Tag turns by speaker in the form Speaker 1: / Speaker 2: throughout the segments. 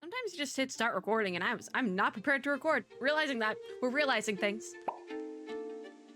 Speaker 1: Sometimes you just hit start recording and I'm not prepared to record. Realizing that. We're realizing things.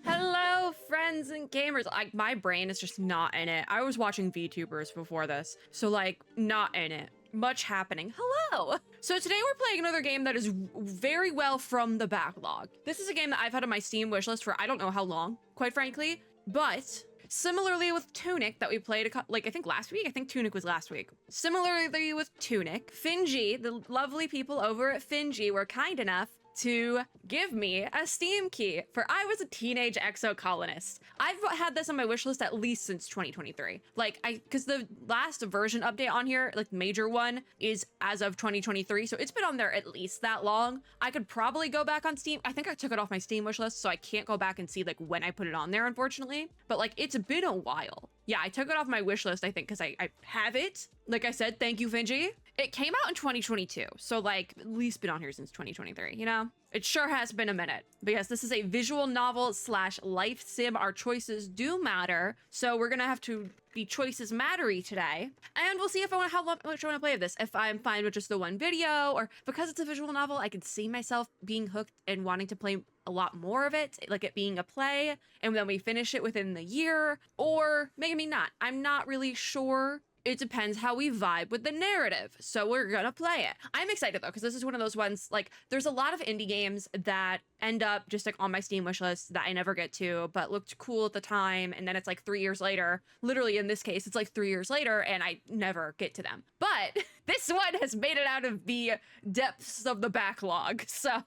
Speaker 1: Hello, friends and gamers. Like, my brain is just not in it. I was watching VTubers before this, so like, not in it. Much happening. Hello! So today we're playing another game that is very well from the backlog. This is a game that I've had on my Steam wishlist for I don't know how long, quite frankly, but similarly with Tunic that we played, I think last week? I think Tunic was last week. Similarly with Tunic, Finji, the lovely people over at Finji were kind enough to give me a Steam key for I Was a Teenage Exocolonist. I've had this on my wishlist at least since 2023. Because the last version update on here, like major one, is as of 2023, so it's been on there at least that long. I could probably go back on Steam. I think I took it off my Steam wishlist, so I can't go back and see like when I put it on there, unfortunately. But like, it's been a while. Yeah, I took it off my wishlist, I think, because I have it. Like I said, thank you, Finji. It came out in 2022, so like at least been on here since 2023, you know? It sure has been a minute. But yes, this is a visual novel / life sim. Our choices do matter, so we're gonna have to be choices mattery today. And we'll see if I want how much I want to play of this. If I'm fine with just the one video, or because it's a visual novel, I can see myself being hooked and wanting to play a lot more of it, like it being a play, and then we finish it within the year, or maybe not. I'm not really sure. It depends how we vibe with the narrative, so we're gonna play it. I'm excited though, because this is one of those ones, like, there's a lot of indie games that end up just like on my Steam wishlist that I never get to, but looked cool at the time, and then it's like 3 years later, literally in this case, it's like 3 years later, and I never get to them. But this one has made it out of the depths of the backlog, so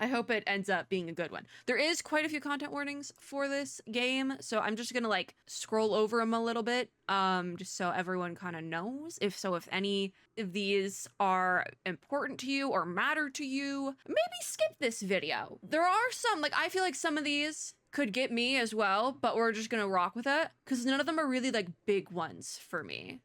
Speaker 1: I hope it ends up being a good one. There is quite a few content warnings for this game, so I'm just gonna like scroll over them a little bit, just so everyone kind of knows. If any of these are important to you or matter to you, maybe skip this video. There are some, like, I feel like some of these could get me as well, but we're just gonna rock with it because none of them are really like big ones for me.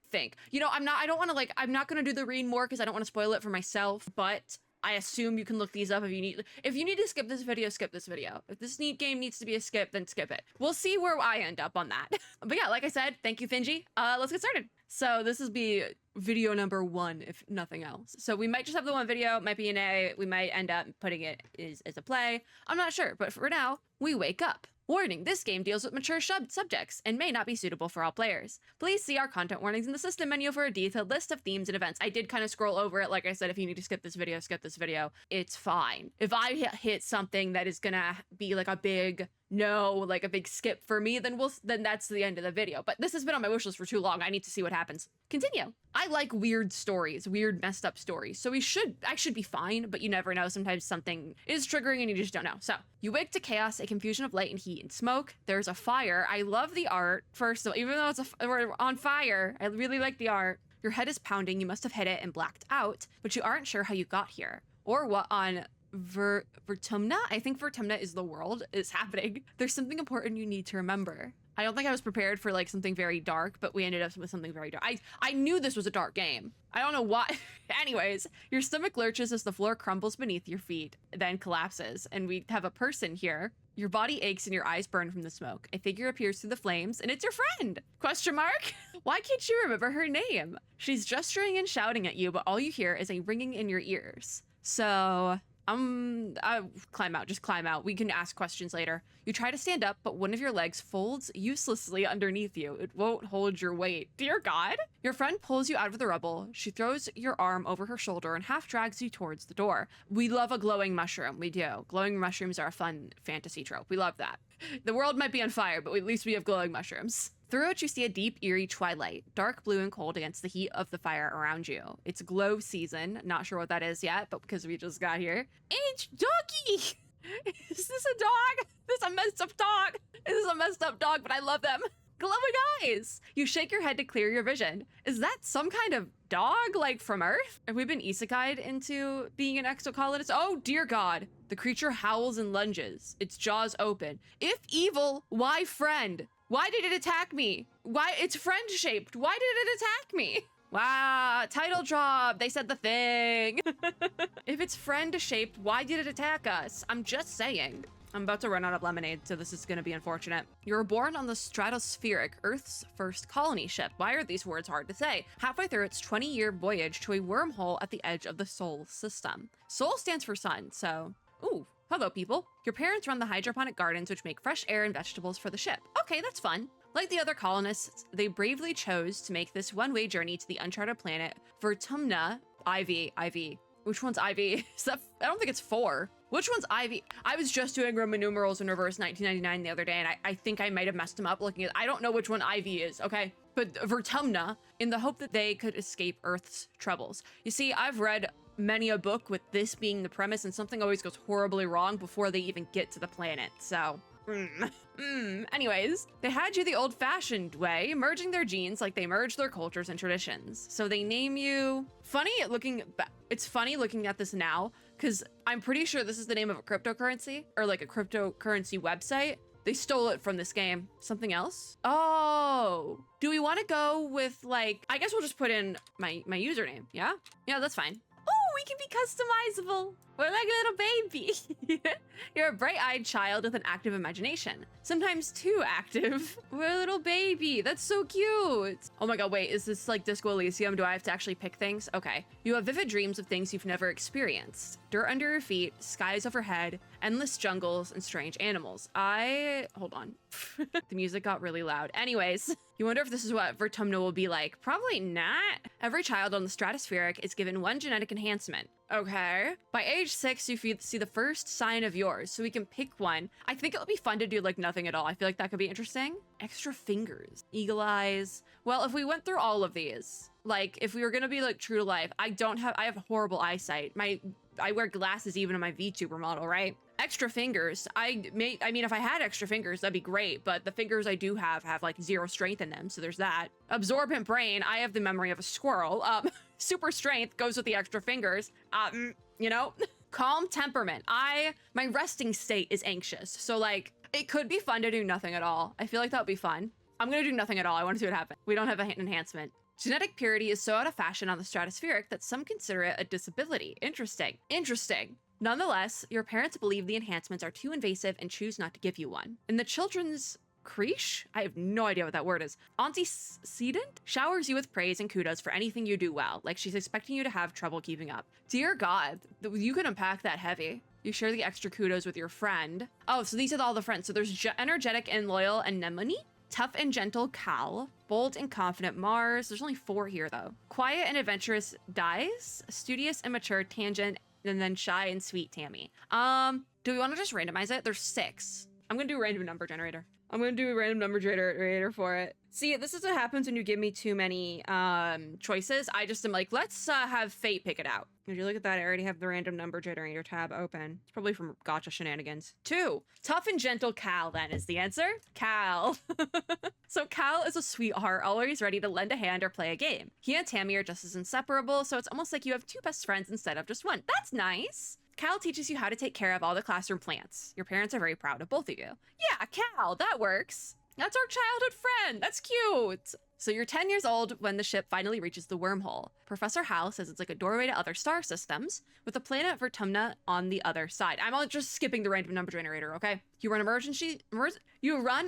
Speaker 1: You know, I'm not gonna do the read more because I don't want to spoil it for myself, but I assume you can look these up if you need. If you need to skip this video, skip this video. If this game needs to be a skip, then skip it. We'll see where I end up on that. But yeah, like I said, thank you, Finji. Let's get started. So this will be video number 1, if nothing else. So we might just have the one video, it might be an A, we might end up putting it as a play. I'm not sure, but for now, we wake up. Warning, this game deals with mature subjects and may not be suitable for all players. Please see our content warnings in the system menu for a detailed list of themes and events. I did kind of scroll over it. Like I said, if you need to skip this video, skip this video. It's fine. If I hit something that is gonna be like a big no, like a big skip for me, then that's the end of the video. But this has been on my wishlist for too long. I need to see what happens. Continue. I like weird stories, weird messed up stories. So I should be fine, but you never know. Sometimes something is triggering and you just don't know. So you wake to chaos, a confusion of light and heat and smoke. There's a fire. I love the art. First of all, even though we're on fire, I really like the art. Your head is pounding. You must have hit it and blacked out, but you aren't sure how you got here or what on Vertumna? I think Vertumna is the world is happening. There's something important you need to remember. I don't think I was prepared for like something very dark, but we ended up with something very dark. I knew this was a dark game. I don't know why. Anyways, your stomach lurches as the floor crumbles beneath your feet, then collapses. And we have a person here. Your body aches and your eyes burn from the smoke. A figure appears through the flames and it's your friend. Question mark? Why can't you remember her name? She's gesturing and shouting at you, but all you hear is a ringing in your ears. So climb out, just climb out. We can ask questions later. You try to stand up, but one of your legs folds uselessly underneath you. It won't hold your weight. Dear God. Your friend pulls you out of the rubble. She throws your arm over her shoulder and half drags you towards the door. We love a glowing mushroom. We do. Glowing mushrooms are a fun fantasy trope. We love that. The world might be on fire, but at least we have glowing mushrooms. Through it, you see a deep, eerie twilight, dark blue and cold against the heat of the fire around you. It's glow season. Not sure what that is yet, but because we just got here. It's doggy! Is this a dog? This is a messed up dog. This is a messed up dog, but I love them. Glowing eyes! You shake your head to clear your vision. Is that some kind of dog, like from Earth? Have we been isekai'd into being an exocolonist? Oh, dear God. The creature howls and lunges, its jaws open. If evil, why friend? Why did it attack me? Why? It's friend-shaped. Why did it attack me? Wow, title drop. They said the thing. If it's friend-shaped, why did it attack us? I'm just saying. I'm about to run out of lemonade, so this is gonna be unfortunate. You were born on the Stratospheric, Earth's first colony ship. Why are these words hard to say? Halfway through its 20-year voyage to a wormhole at the edge of the Sol system. Sol stands for sun, so... Ooh, hello people. Your parents run the hydroponic gardens which make fresh air and vegetables for the ship. Okay, that's fun. Like the other colonists, they bravely chose to make this one-way journey to the uncharted planet Vertumna. Ivy. Which one's Ivy? I don't think it's 4. Which one's Ivy? I was just doing Roman numerals in reverse 1999 the other day, and I think I might have messed them up looking at... I don't know which one Ivy is, okay? But Vertumna, in the hope that they could escape Earth's troubles. You see, I've read many a book with this being the premise, and something always goes horribly wrong before they even get to the planet, so... Anyways, they had you the old-fashioned way, merging their genes like they merged their cultures and traditions. So they name you... It's funny looking at this now, because I'm pretty sure this is the name of a cryptocurrency, or like a cryptocurrency website. They stole it from this game. Something else? Oh, do we want to go with like... I guess we'll just put in my username, yeah? Yeah, that's fine. Oh, we can be customizable. We're like a little baby. You're a bright-eyed child with an active imagination. Sometimes too active. We're a little baby. That's so cute. Oh my god, wait, is this like Disco Elysium? Do I have to actually pick things? Okay. You have vivid dreams of things you've never experienced. Dirt under your feet, skies overhead, endless jungles, and strange animals. Hold on. The music got really loud. Anyways, you wonder if this is what Vertumna will be like. Probably not. Every child on the Stratospheric is given one genetic enhancement. Okay. By age 6, you see the first sign of yours, so we can pick one. I think it'll be fun to do like nothing at all. I feel like that could be interesting. Extra fingers, eagle eyes. Well, if we went through all of these, like if we were gonna be like true to life, I have horrible eyesight. I wear glasses even in my VTuber model, right? Extra fingers. I mean, if I had extra fingers, that'd be great, but the fingers I do have like 0 strength in them, so there's that. Absorbent brain. I have the memory of a squirrel. Super strength goes with the extra fingers. You know? Calm temperament. My resting state is anxious, so like, it could be fun to do nothing at all. I feel like that would be fun. I'm gonna do nothing at all. I want to see what happens. We don't have an enhancement. Genetic purity is so out of fashion on the Stratospheric that some consider it a disability. Interesting. Nonetheless, your parents believe the enhancements are too invasive and choose not to give you one. In the children's creche? I have no idea what that word is. Antecedent showers you with praise and kudos for anything you do well, like she's expecting you to have trouble keeping up. Dear God, you can unpack that heavy. You share the extra kudos with your friend. Oh, so these are all the friends. So there's energetic and loyal Anemone, tough and gentle Cal, bold and confident Mars. There's only 4 here though. Quiet and adventurous Dice, studious and mature Tangent, and then shy and sweet Tammy. Do we want to just randomize it? There's 6. I'm gonna do a random number generator. I'm gonna do a random number generator for it. See, this is what happens when you give me too many choices. I just am like, let's have fate pick it out. If you look at that, I already have the random number generator tab open. It's probably from gacha shenanigans. 2. Tough and gentle Cal, then, is the answer. Cal. So Cal is a sweetheart, always ready to lend a hand or play a game. He and Tammy are just as inseparable, so it's almost like you have 2 best friends instead of just 1. That's nice. Cal teaches you how to take care of all the classroom plants. Your parents are very proud of both of you. Yeah, Cal, that works. That's our childhood friend. That's cute. So you're 10 years old when the ship finally reaches the wormhole. Professor Hal says it's like a doorway to other star systems, with the planet Vertumna on the other side. I'm all just skipping the random number generator, okay? You run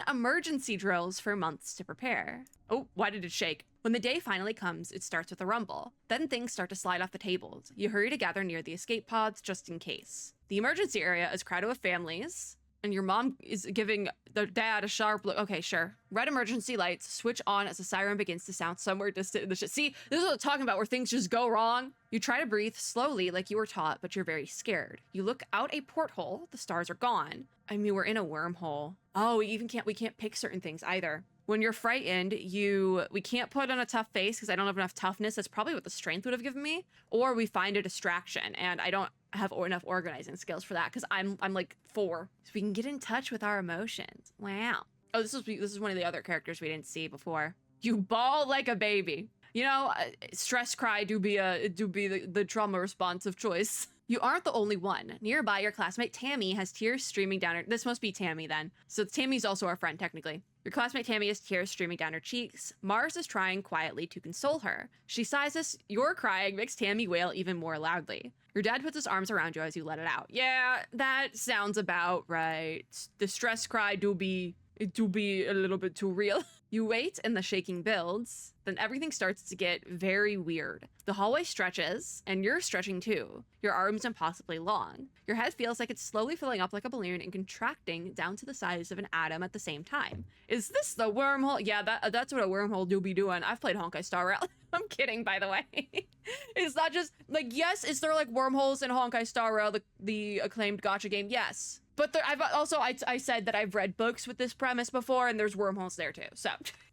Speaker 1: emergency drills for months to prepare. Oh, why did it shake? When the day finally comes, it starts with a rumble. Then things start to slide off the tables. You hurry to gather near the escape pods just in case. The emergency area is crowded with families, and your mom is giving their dad a sharp look. Okay, sure. Red emergency lights switch on as a siren begins to sound somewhere distant in the ship. See, this is what I'm talking about, where things just go wrong. You try to breathe slowly like you were taught, but you're very scared. You look out a porthole. The stars are gone. I mean, we're in a wormhole. Oh, we can't pick certain things either. When you're frightened, we can't put on a tough face because I don't have enough toughness. That's probably what the strength would have given me. Or we find a distraction, and I don't have enough organizing skills for that because I'm like 4. So we can get in touch with our emotions. Wow. Oh, this is one of the other characters we didn't see before. You bawl like a baby. You know, stress cry do be the trauma response of choice. You aren't the only one. Nearby, your classmate Tammy has tears streaming down her. This must be Tammy then. So Tammy's also our friend, technically. Your classmate Tammy has tears streaming down her cheeks. Mars is trying quietly to console her. She sighs as you're crying makes Tammy wail even more loudly. Your dad puts his arms around you as you let it out. Yeah, that sounds about right. The stress cry do be a little bit too real. You wait and the shaking builds. Then everything starts to get very weird. The hallway stretches, and you're stretching too. Your arms impossibly long. Your head feels like it's slowly filling up like a balloon and contracting down to the size of an atom at the same time. Is this the wormhole? Yeah, that's what a wormhole do be doing. I've played Honkai Star Rail. I'm kidding, by the way. It's not just, like, yes, is there, like, wormholes in Honkai Star Rail, the acclaimed gacha game? Yes. But there, I said that I've read books with this premise before, and there's wormholes there too. So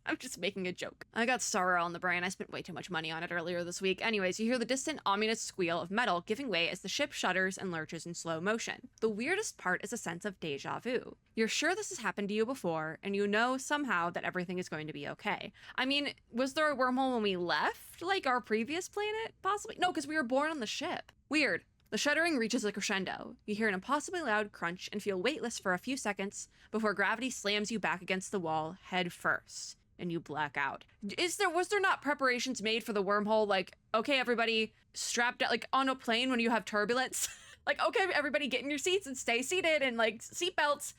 Speaker 1: I'm just making a joke. I got Star Rail on the brain. I spent way too much money on it earlier this week. Anyways, you hear the distant, ominous squeal of metal giving way as the ship shudders and lurches in slow motion. The weirdest part is a sense of deja vu. You're sure this has happened to you before, and you know somehow that everything is going to be okay. I mean, was there a wormhole when we left, like, our previous planet? Possibly. No, because we were born on the ship. Weird. The shuddering reaches a crescendo. You hear an impossibly loud crunch and feel weightless for a few seconds before gravity slams you back against the wall head first, and you black out. Was there not preparations made for the wormhole? Like, okay, everybody strapped out, like on a plane when you have turbulence. Like, okay, everybody get in your seats and stay seated and like seatbelts.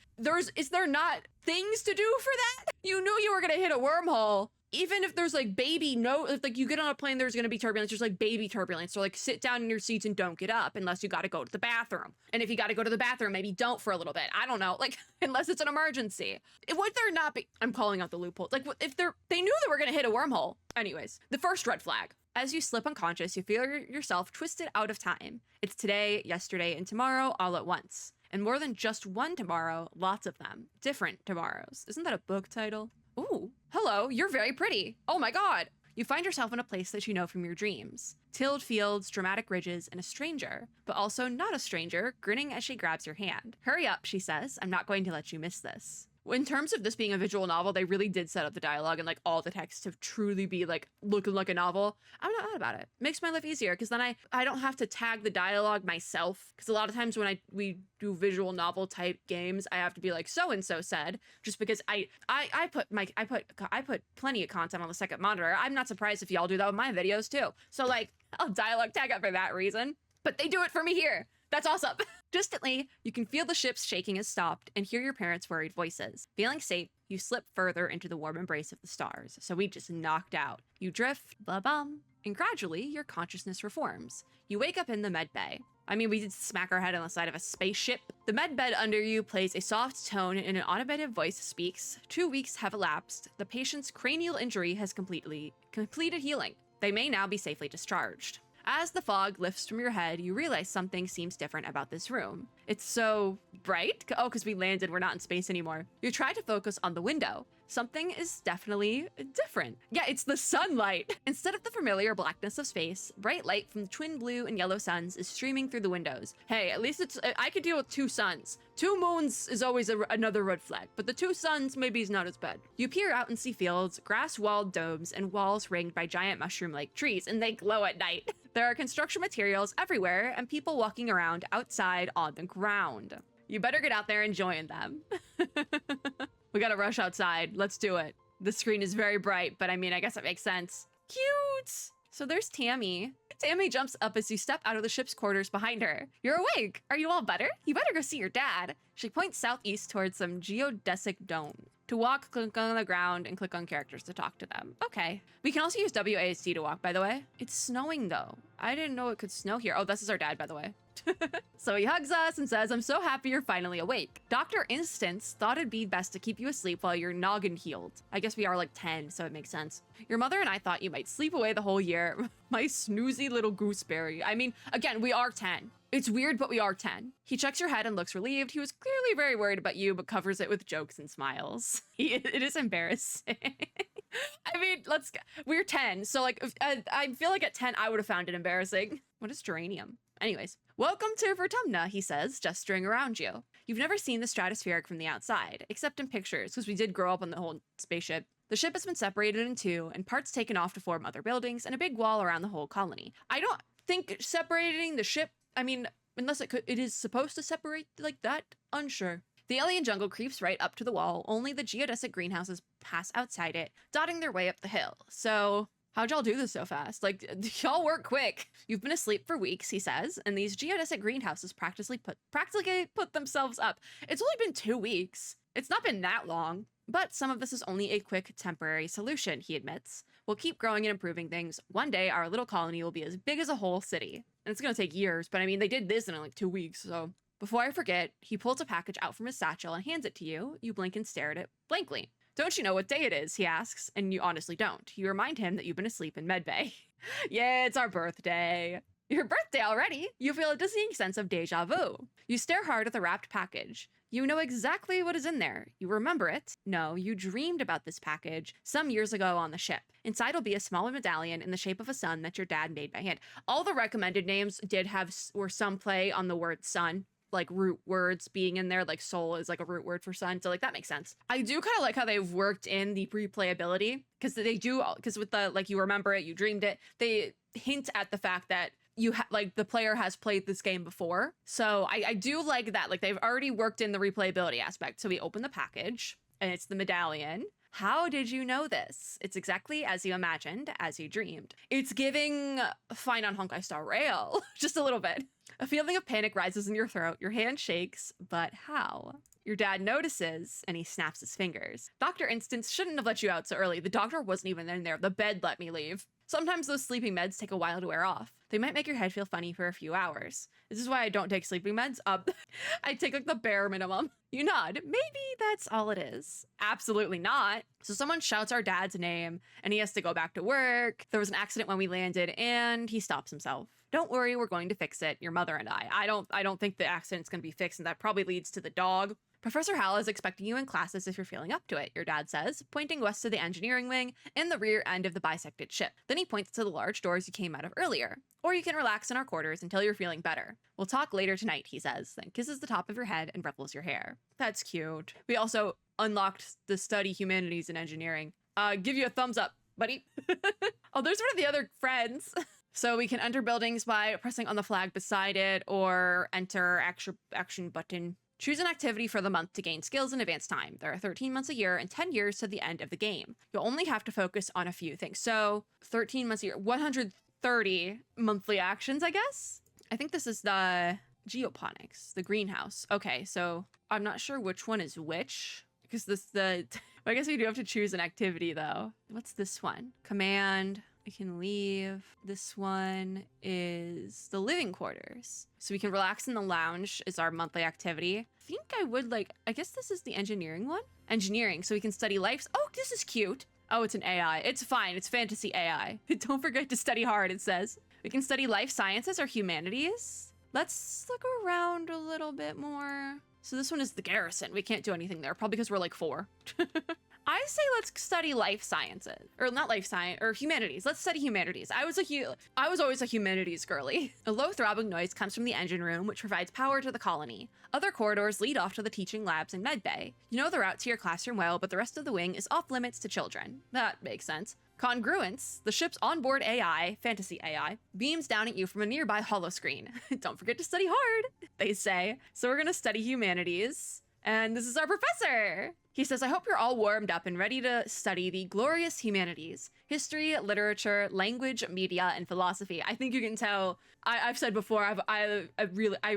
Speaker 1: Is there not things to do for that? You knew you were gonna hit a wormhole. Even if there's like if like you get on a plane, there's gonna be turbulence, there's like baby turbulence. So like sit down in your seats and don't get up unless you gotta go to the bathroom. And if you gotta go to the bathroom, maybe don't for a little bit. I don't know, like unless it's an emergency. Would there not be, I'm calling out the loopholes. Like if they knew that we're gonna hit a wormhole. Anyways, the first red flag. As you slip unconscious, you feel yourself twisted out of time. It's today, yesterday, and tomorrow all at once. And more than just one tomorrow, lots of them. Different tomorrows. Isn't that a book title? Ooh, hello, you're very pretty. Oh my god. You find yourself in a place that you know from your dreams. Tilled fields, dramatic ridges, and a stranger, but also not a stranger, grinning as she grabs your hand. Hurry up, she says. I'm not going to let you miss this. In terms of this being a visual novel, they really did set up the dialogue and like all the text to truly be like looking like a novel. I'm not mad about it. Makes my life easier because then I don't have to tag the dialogue myself. Because a lot of times when we do visual novel type games, I have to be like so and so said, just because I put plenty of content on the second monitor. I'm not surprised if y'all do that with my videos too. So like I'll dialogue tag it for that reason. But they do it for me here. That's awesome. Distantly, you can feel the ship's shaking has stopped and hear your parents' worried voices. Feeling safe, you slip further into the warm embrace of the stars. So we just knocked out. You drift, ba-bum, and gradually your consciousness reforms. You wake up in the med bay. I mean, we did smack our head on the side of a spaceship. The med bed under you plays a soft tone and an automated voice speaks. 2 weeks have elapsed. The patient's cranial injury has completed healing. They may now be safely discharged. As the fog lifts from your head, you realize something seems different about this room. It's so bright. Oh, because we landed, we're not in space anymore. You try to focus on the window. Something is definitely different. Yeah, it's the sunlight. Instead of the familiar blackness of space, bright light from the twin blue and yellow suns is streaming through the windows. Hey, at least I could deal with 2 suns. 2 moons is always another red flag, but the 2 suns maybe is not as bad. You peer out and see fields, grass-walled domes, and walls ringed by giant mushroom-like trees, and they glow at night. There are construction materials everywhere and people walking around outside on the ground. You better get out there and join them. We gotta rush outside. Let's do it. The screen is very bright, but I mean, I guess it makes sense. Cute! So there's Tammy. Tammy jumps up as you step out of the ship's quarters behind her. You're awake. Are you all better? You better go see your dad. She points southeast towards some geodesic dome. To walk, click on the ground and click on characters to talk to them. Okay. We can also use WASD to walk, by the way. It's snowing though. I didn't know it could snow here. Oh, this is our dad, by the way. So he hugs us and says, I'm so happy you're finally awake. Dr. Instance thought it'd be best to keep you asleep while your noggin healed. I guess we are like 10, so it makes sense. Your mother and I thought you might sleep away the whole year. My snoozy little gooseberry. I mean, again, we are 10. It's weird, but we are 10. He checks your head and looks relieved. He was clearly very worried about you, but covers it with jokes and smiles. It is embarrassing. I mean, we're 10, so like, I feel like at 10, I would have found it embarrassing. What is geranium? Anyways, welcome to Vertumna, he says, gesturing around you. You've never seen the stratospheric from the outside, except in pictures, because we did grow up on the whole spaceship. The ship has been separated in 2, and parts taken off to form other buildings, and a big wall around the whole colony. I don't think separating the ship, I mean, unless it is supposed to separate like that, unsure. The alien jungle creeps right up to the wall, only the geodesic greenhouses pass outside it, dotting their way up the hill. So how'd y'all do this so fast? Like, y'all work quick. You've been asleep for weeks, he says, and these geodesic greenhouses practically put themselves up. It's only been 2 weeks. It's not been that long. But some of this is only a quick, temporary solution, he admits. We'll keep growing and improving things. One day, our little colony will be as big as a whole city. And it's gonna take years, but I mean, they did this in like 2 weeks, so. Before I forget, he pulls a package out from his satchel and hands it to you. You blink and stare at it blankly. Don't you know what day it is, he asks, and you honestly don't. You remind him that you've been asleep in medbay. Yeah, it's our birthday. Your birthday already? You feel a dizzying sense of deja vu. You stare hard at the wrapped package. You know exactly what is in there. You remember it. No, you dreamed about this package some years ago on the ship. Inside will be a small medallion in the shape of a sun that your dad made by hand. All the recommended names did have or some play on the word sun, like root words being in there, like soul is like a root word for sun. So like that makes sense. I do kind of like how they've worked in the replayability because because with the, like, you remember it, you dreamed it, they hint at the fact that like the player has played this game before. So I do like that. Like they've already worked in the replayability aspect. So we open the package and it's the medallion. How did you know this? It's exactly as you imagined, as you dreamed. It's giving Fine on Honkai Star Rail, just a little bit. A feeling of panic rises in your throat. Your hand shakes, but how? Your dad notices and he snaps his fingers. Dr. Instance shouldn't have let you out so early. The doctor wasn't even in there. The bed let me leave. Sometimes those sleeping meds take a while to wear off. They might make your head feel funny for a few hours. This is why I don't take sleeping meds. I take like the bare minimum. You nod. Maybe that's all it is. Absolutely not. So someone shouts our dad's name and he has to go back to work. There was an accident when we landed and he stops himself. Don't worry, we're going to fix it. Your mother and I. I don't think the accident's going to be fixed, and that probably leads to the dog. Professor Hal is expecting you in classes if you're feeling up to it, your dad says, pointing west to the engineering wing in the rear end of the bisected ship. Then he points to the large doors you came out of earlier. Or you can relax in our quarters until you're feeling better. We'll talk later tonight, he says, then kisses the top of your head and ruffles your hair. That's cute. We also unlocked the study humanities and engineering. Give you a thumbs up, buddy. Oh, there's one of the other friends. So we can enter buildings by pressing on the flag beside it or enter action button. Choose an activity for the month to gain skills and advance time. There are 13 months a year and 10 years to the end of the game. You'll only have to focus on a few things. So 13 months a year, 130 monthly actions, I guess? I think this is the geoponics, the greenhouse. Okay, so I'm not sure which one is which because I guess we do have to choose an activity though. What's this one? Command. We can leave. This one is the living quarters. So we can relax in the lounge is our monthly activity. I think I guess this is the engineering one. Engineering, so we can study life. Oh, this is cute. Oh, it's an AI. It's fine. It's fantasy AI. Don't forget to study hard, it says. We can study life sciences or humanities. Let's look around a little bit more. So this one is the garrison. We can't do anything there, probably because we're like 4. I say let's study life sciences, or not life science, or humanities. Let's study humanities. I was always a humanities girly. A low throbbing noise comes from the engine room, which provides power to the colony. Other corridors lead off to the teaching labs and medbay. You know the route to your classroom well, but the rest of the wing is off limits to children. That makes sense. Congruence, the ship's onboard AI, fantasy AI, beams down at you from a nearby holoscreen. Don't forget to study hard, they say. So we're gonna study humanities. And this is our professor. He says, I hope you're all warmed up and ready to study the glorious humanities. History, literature, language, media, and philosophy. I think you can tell, I've said before, I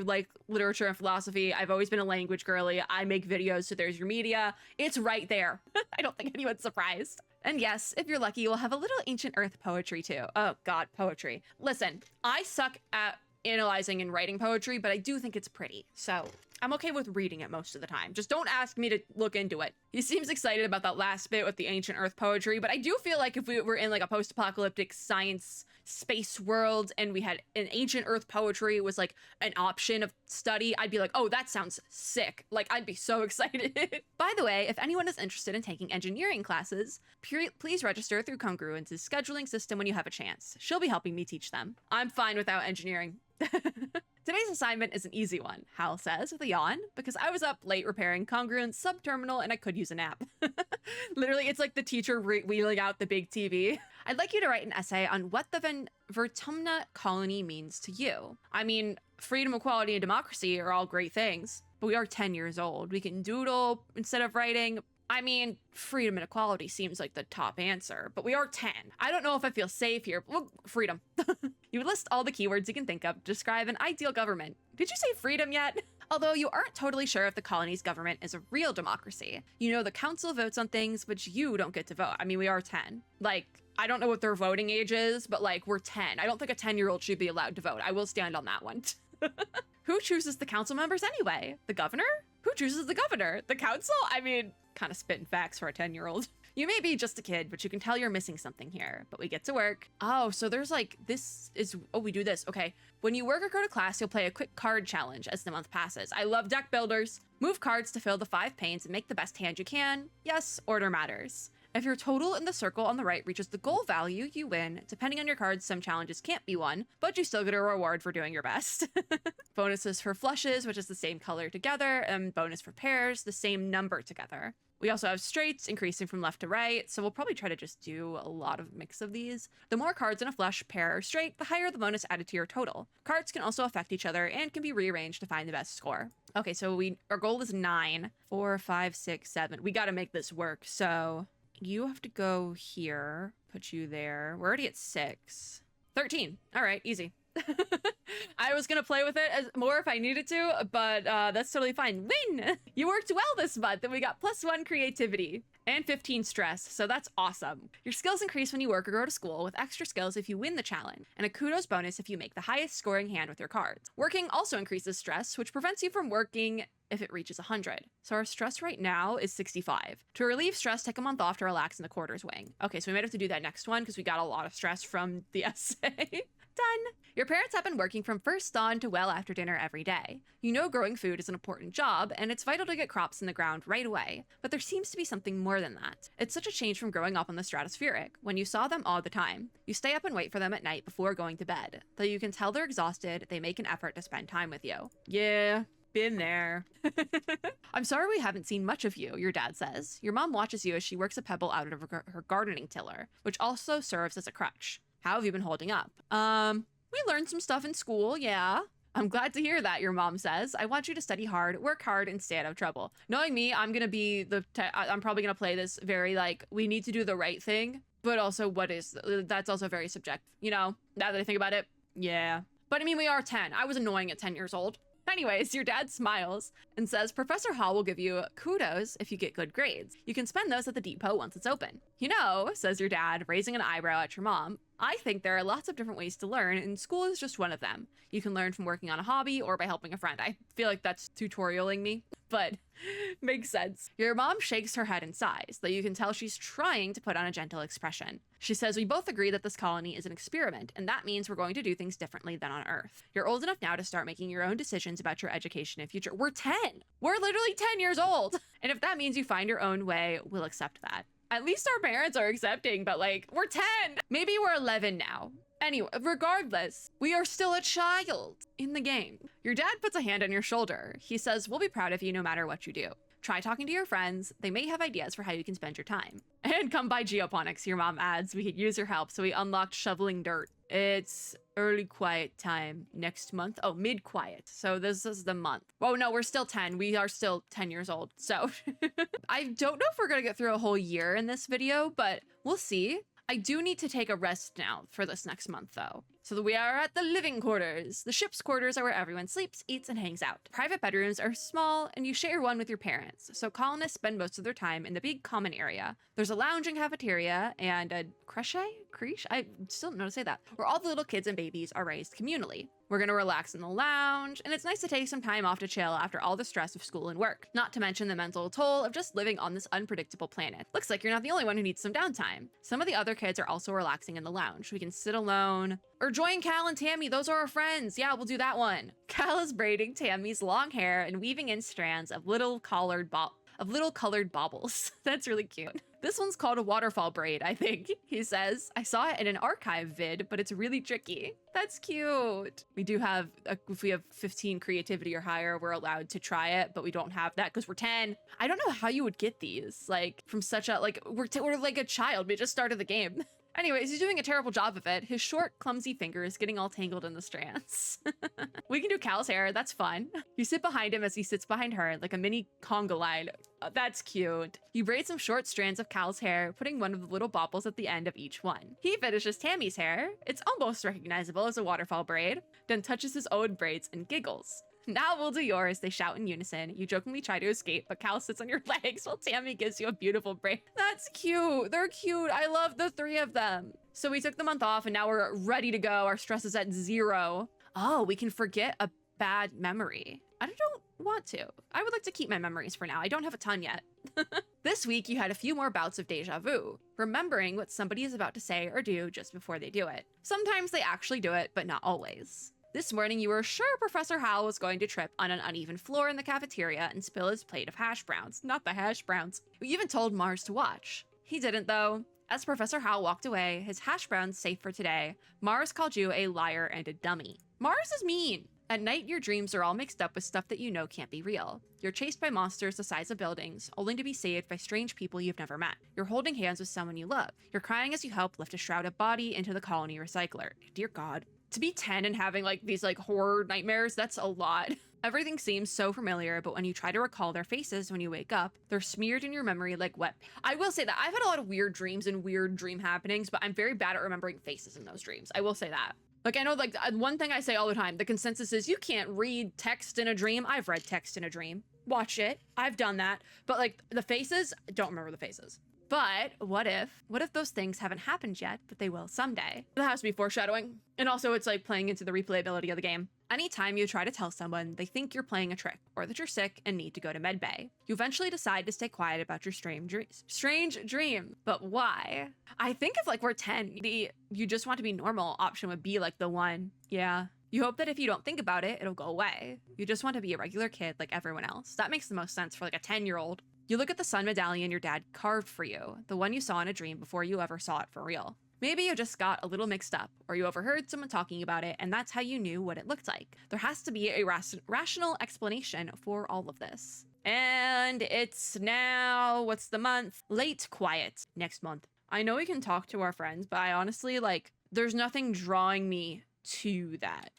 Speaker 1: like literature and philosophy. I've always been a language girly. I make videos, so there's your media. It's right there. I don't think anyone's surprised. And yes, if you're lucky, you'll have a little ancient earth poetry too. Oh God, poetry. Listen, I suck at analyzing and writing poetry, but I do think it's pretty. So I'm okay with reading it most of the time. Just don't ask me to look into it. He seems excited about that last bit with the ancient earth poetry, but I do feel like if we were in like a post-apocalyptic science space world and we had an ancient earth poetry was like an option of study, I'd be like, oh, that sounds sick. Like, I'd be so excited. By the way, if anyone is interested in taking engineering classes, please register through Congruence's scheduling system when you have a chance. She'll be helping me teach them. I'm fine without engineering. Today's assignment is an easy one, Hal says with a yawn, because I was up late repairing Congruence subterminal and I could use a nap. Literally, it's like the teacher wheeling out the big TV. I'd like you to write an essay on what the Vertumna colony means to you. I mean, freedom, equality, and democracy are all great things, but we are 10 years old. We can doodle instead of writing. I mean, freedom and equality seems like the top answer, but we are 10. I don't know if I feel safe here. Well, freedom. You list all the keywords you can think of to describe an ideal government. Did you say freedom yet? Although you aren't totally sure if the colony's government is a real democracy. You know the council votes on things, but you don't get to vote. I mean, we are 10. Like, I don't know what their voting age is, but like, we're 10. I don't think a 10-year-old should be allowed to vote. I will stand on that one. Who chooses the council members anyway? The governor? Who chooses the governor? The council? I mean, kind of spitting facts for a 10-year-old. You may be just a kid, but you can tell you're missing something here. But we get to work. Oh, so there's like, we do this. Okay. When you work or go to class, you'll play a quick card challenge as the month passes. I love deck builders. Move cards to fill the 5 panes and make the best hand you can. Yes, order matters. If your total in the circle on the right reaches the goal value, you win. Depending on your cards, some challenges can't be won, but you still get a reward for doing your best. Bonuses for flushes, which is the same color together, and bonus for pairs, the same number together. We also have straights increasing from left to right, so we'll probably try to just do a lot of mix of these. The more cards in a flush, pair, or straight, the higher the bonus added to your total. Cards can also affect each other and can be rearranged to find the best score. Okay, so our goal is 9. 4, 5, 6, 7. We gotta make this work, so you have to go here, put you there. We're already at 6. 13. All right, easy. I was gonna play with it more if I needed to, but that's totally fine. Win! You worked well this month, and we got +1 creativity and 15 stress, so that's awesome. Your skills increase when you work or go to school, with extra skills if you win the challenge, and a kudos bonus if you make the highest scoring hand with your cards. Working also increases stress, which prevents you from working if it reaches 100. So our stress right now is 65. To relieve stress, take a month off to relax in the quarters wing. Okay, so we might have to do that next one because we got a lot of stress from the essay. Done. Your parents have been working from first dawn to well after dinner every day. You know growing food is an important job, and it's vital to get crops in the ground right away. But there seems to be something more than that. It's such a change from growing up on the stratospheric, when you saw them all the time. You stay up and wait for them at night before going to bed. Though you can tell they're exhausted, they make an effort to spend time with you. Yeah. Been there. I'm sorry we haven't seen much of you, your dad says. Your mom watches you as she works a pebble out of her gardening tiller, which also serves as a crutch. How have you been holding up? We learned some stuff in school, yeah. I'm glad to hear that, your mom says. I want you to study hard, work hard, and stay out of trouble. Knowing me, I'm gonna be I'm probably gonna play this very like, we need to do the right thing, but also that's also very subjective, you know? Now that I think about it, yeah. But I mean, we are 10. I was annoying at 10 years old. Anyways, your dad smiles and says, Professor Hall will give you kudos if you get good grades. You can spend those at the depot once it's open. You know, says your dad, raising an eyebrow at your mom, I think there are lots of different ways to learn, and school is just one of them. You can learn from working on a hobby or by helping a friend. I feel like that's tutorialing me, but makes sense. Your mom shakes her head and sighs, though you can tell she's trying to put on a gentle expression. She says, we both agree that this colony is an experiment, and that means we're going to do things differently than on Earth. You're old enough now to start making your own decisions about your education and future. We're 10! We're literally 10 years old! And if that means you find your own way, we'll accept that. At least our parents are accepting, but like, we're 10! Maybe we're 11 now. Anyway, regardless, we are still a child in the game. Your dad puts a hand on your shoulder. He says, we'll be proud of you no matter what you do. Try talking to your friends. They may have ideas for how you can spend your time. And come by geoponics, your mom adds. We could use your help, so we unlocked shoveling dirt. It's early quiet time next month. Oh, mid-quiet. So this is the month. Oh no, we're still 10. We are still 10 years old. So I don't know if we're gonna get through a whole year in this video, but we'll see. I do need to take a rest now for this next month, though. So we are at the living quarters. The ship's quarters are where everyone sleeps, eats, and hangs out. Private bedrooms are small, and you share one with your parents, so colonists spend most of their time in the big common area. There's a lounge and cafeteria, and a creche? I still don't know how to say that, where all the little kids and babies are raised communally. We're gonna relax in the lounge, and it's nice to take some time off to chill after all the stress of school and work. Not to mention the mental toll of just living on this unpredictable planet. Looks like you're not the only one who needs some downtime. Some of the other kids are also relaxing in the lounge. We can sit alone, or join Cal and Tammy, those are our friends. Yeah, we'll do that one. Cal is braiding Tammy's long hair and weaving in strands of little colored baubles. That's really cute. This one's called a waterfall braid, I think, he says. I saw it in an archive vid, but it's really tricky. That's cute. We do have, if we have 15 creativity or higher, we're allowed to try it, but we don't have that because we're 10. I don't know how you would get these, like, from such a, like, we're like a child. We just started the game. Anyways, he's doing a terrible job of it. His short, clumsy fingers getting all tangled in the strands. We can do Cal's hair. That's fun. You sit behind him as he sits behind her, like a mini conga line. That's cute. You braid some short strands of Cal's hair, putting one of the little baubles at the end of each one. He finishes Tammy's hair. It's almost recognizable as a waterfall braid, then touches his own braids and giggles. Now we'll do yours, they shout in unison. You jokingly try to escape, but Cal sits on your legs while Tammy gives you a beautiful braid. That's cute. They're cute. I love the three of them. So we took the month off and now we're ready to go. Our stress is at 0. Oh, we can forget a bad memory. I don't want to. I would like to keep my memories for now. I don't have a ton yet. This week, you had a few more bouts of deja vu, remembering what somebody is about to say or do just before they do it. Sometimes they actually do it, but not always. This morning, you were sure Professor Howell was going to trip on an uneven floor in the cafeteria and spill his plate of hash browns. Not the hash browns. You even told Mars to watch. He didn't, though. As Professor Howell walked away, his hash browns safe for today, Mars called you a liar and a dummy. Mars is mean. At night, your dreams are all mixed up with stuff that you know can't be real. You're chased by monsters the size of buildings, only to be saved by strange people you've never met. You're holding hands with someone you love. You're crying as you help lift a shrouded body into the colony recycler. Dear God. To be 10 and having these horror nightmares, that's a lot. Everything seems so familiar, but when you try to recall their faces when you wake up, they're smeared in your memory like wet. I will say that I've had a lot of weird dreams and weird dream happenings, but I'm very bad at remembering faces in those dreams. I will say that. I know one thing I say all the time, the consensus is you can't read text in a dream. I've read text in a dream. Watch it. I've done that. But the faces, don't remember the faces. But what if those things haven't happened yet, but they will someday? That has to be foreshadowing. And also it's playing into the replayability of the game. Anytime you try to tell someone, they think you're playing a trick or that you're sick and need to go to medbay. You eventually decide to stay quiet about your strange dream. But why? I think if we're 10, the you just want to be normal option would be the one. Yeah. You hope that if you don't think about it, it'll go away. You just want to be a regular kid like everyone else. That makes the most sense for a 10-year-old. You look at the sun medallion your dad carved for you, the one you saw in a dream before you ever saw it for real. Maybe you just got a little mixed up, or you overheard someone talking about it, and that's how you knew what it looked like. There has to be a rational explanation for all of this. And it's now, what's the month? Late quiet next month. I know we can talk to our friends, but I honestly, there's nothing drawing me to that,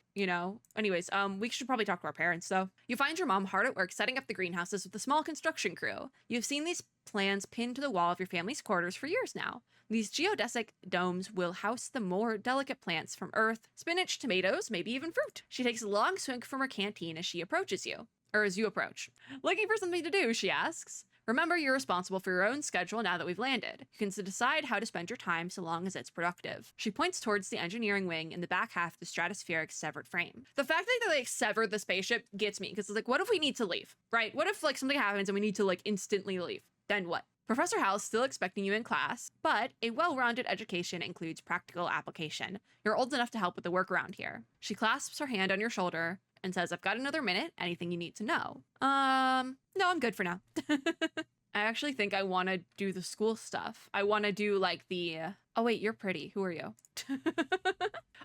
Speaker 1: Anyways, we should probably talk to our parents, though. You find your mom hard at work setting up the greenhouses with a small construction crew. You've seen these plans pinned to the wall of your family's quarters for years now. These geodesic domes will house the more delicate plants from earth, spinach, tomatoes, maybe even fruit. She takes a long swig from her canteen as she approaches you. Or as you approach. Looking for something to do, she asks. Remember, you're responsible for your own schedule now that we've landed. You can decide how to spend your time so long as it's productive. She points towards the engineering wing in the back half of the stratospheric severed frame. The fact that they severed the spaceship gets me, because it's what if we need to leave, right? What if something happens and we need to instantly leave? Then what? Professor Hal's still expecting you in class, but a well-rounded education includes practical application. You're old enough to help with the work around here. She clasps her hand on your shoulder and says, I've got another minute. Anything you need to know? No, I'm good for now. I actually think I want to do the school stuff. I want to do oh wait, you're pretty. Who are you?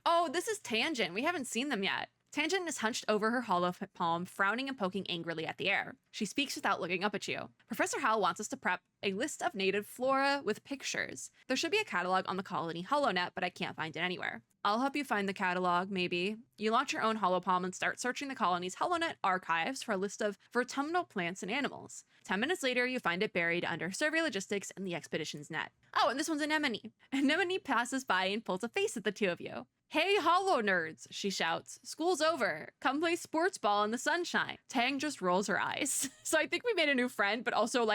Speaker 1: Oh, this is Tangent. We haven't seen them yet. Tangent is hunched over her hollow palm, frowning and poking angrily at the air. She speaks without looking up at you. Professor Howell wants us to prep a list of native flora with pictures. There should be a catalog on the colony HoloNet, but I can't find it anywhere. I'll help you find the catalog, maybe. You launch your own holopalm and start searching the colony's HoloNet archives for a list of vertumnal plants and animals. 10 minutes later, you find it buried under survey logistics in the expedition's net. Oh, and this one's Anemone. Anemone passes by and pulls a face at the two of you. Hey, holo nerds, she shouts. School's over. Come play sports ball in the sunshine. Tang just rolls her eyes. So I think we made a new friend, but also